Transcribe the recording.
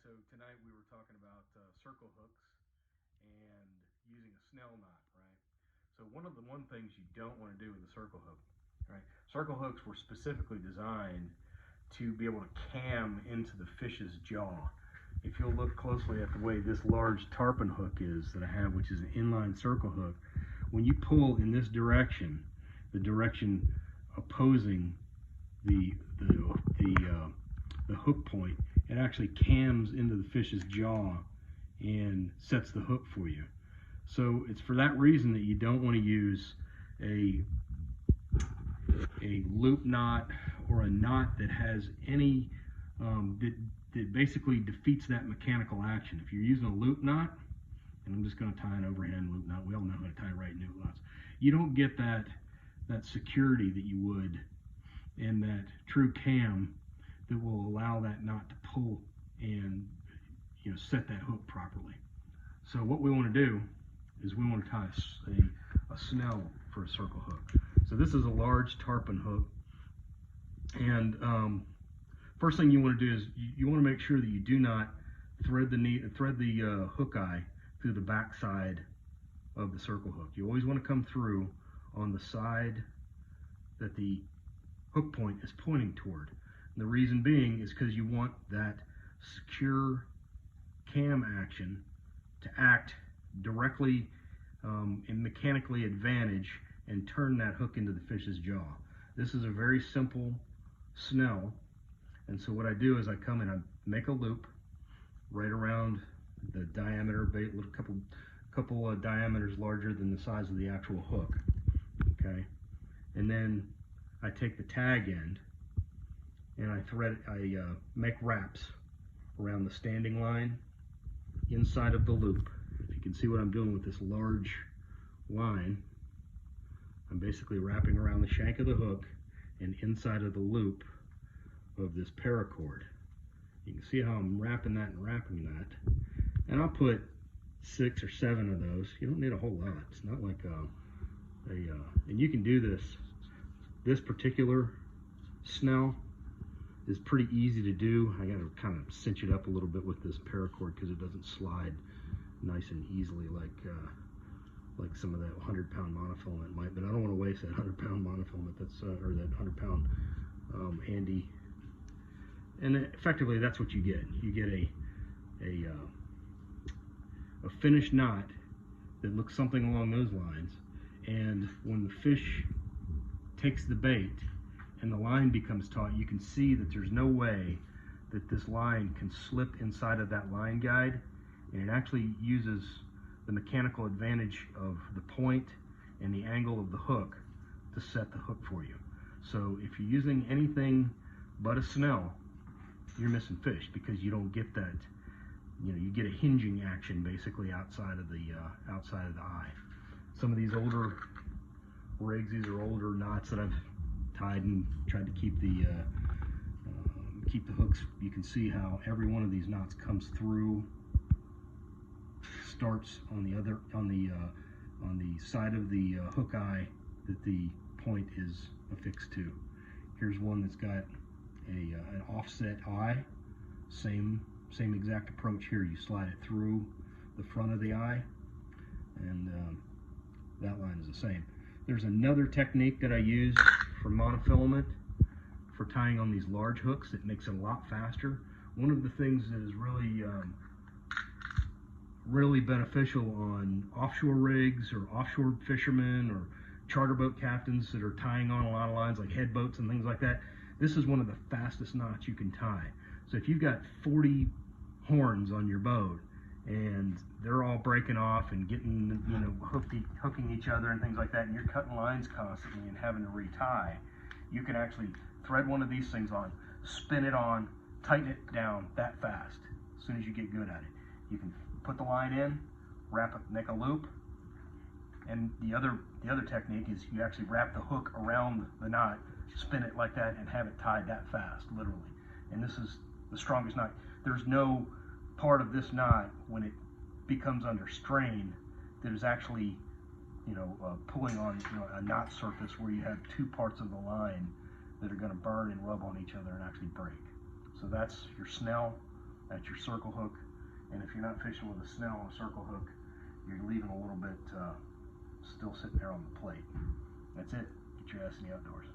so tonight we were talking about circle hooks and using a snell knot, right? So one things you don't want to do with a circle hook, right? Circle hooks were specifically designed to be able to cam into the fish's jaw. If you'll look closely at the way this large tarpon hook is that I have, which is an inline circle hook, when you pull in this direction, the direction opposing the the the hook point, it actually cams into the fish's jaw and sets the hook for you. So it's for that reason that you don't want to use a loop knot or a knot that has any that basically defeats that mechanical action. If you're using a loop knot, and I'm just going to tie an overhand loop knot, we all know how to tie right loop knots, you don't get that security that you would in that true cam that will allow that knot to pull and set that hook properly. So what we want to do is we want to tie a snell for a circle hook. So this is a large tarpon hook, and first thing you want to do is you want to make sure that you do not thread the hook eye through the back side of the circle hook. You always want to come through on the side that the hook point is pointing toward. And the reason being is because you want that secure cam action to act directly and mechanically advantage and turn that hook into the fish's jaw. This is a very simple snell, and so what I do is I come and I make a loop right around the diameter, a couple of diameters larger than the size of the actual hook. Okay, and then I take the tag end and I make wraps around the standing line inside of the loop. If you can see what I'm doing with this large line, I'm basically wrapping around the shank of the hook and inside of the loop of this paracord. You can see how I'm wrapping that and wrapping that. And I'll put 6 or 7 of those. You don't need a whole lot. It's not like and you can do this. This particular snell is pretty easy to do. I got to kind of cinch it up a little bit with this paracord because it doesn't slide nice and easily like some of that 100-pound monofilament might. But I don't want to waste that 100-pound monofilament. Or that 100-pound handy. And effectively, that's what you get. You get a finished knot that looks something along those lines. And when the fish takes the bait and the line becomes taut, you can see that there's no way that this line can slip inside of that line guide, and it actually uses the mechanical advantage of the point and the angle of the hook to set the hook for you. So if you're using anything but a snell, you're missing fish because you don't get that. You get a hinging action basically outside of the eye. Some of these older rigs, these are older knots that I've tied and tried to keep the hooks. You can see how every one of these knots comes through, starts on the side of the hook eye that the point is affixed to. Here's one that's got an offset eye. Same exact approach here. You slide it through the front of the eye, and that line is the same. There's another technique that I use for monofilament for tying on these large hooks that makes it a lot faster. One of the things that is really beneficial on offshore rigs or offshore fishermen or charter boat captains that are tying on a lot of lines like head boats and things like that, this is one of the fastest knots you can tie. So if you've got 40 horns on your boat and they're all breaking off and getting hooking each other and things like that, and you're cutting lines constantly and having to retie, you can actually thread one of these things on, spin it on, tighten it down that fast. As soon as you get good at it, you can put the line in, wrap it, make a loop, and the other technique is you actually wrap the hook around the knot, spin it like that, and have it tied that fast, literally. And this is the strongest knot. There's no part of this knot when it becomes under strain that is actually pulling on a knot surface where you have two parts of the line that are going to burn and rub on each other and actually break. So that's your snell. That's your circle hook. And if you're not fishing with a snell on a circle hook, you're leaving a little bit still sitting there on the plate. That's it. Get your ass in the outdoors.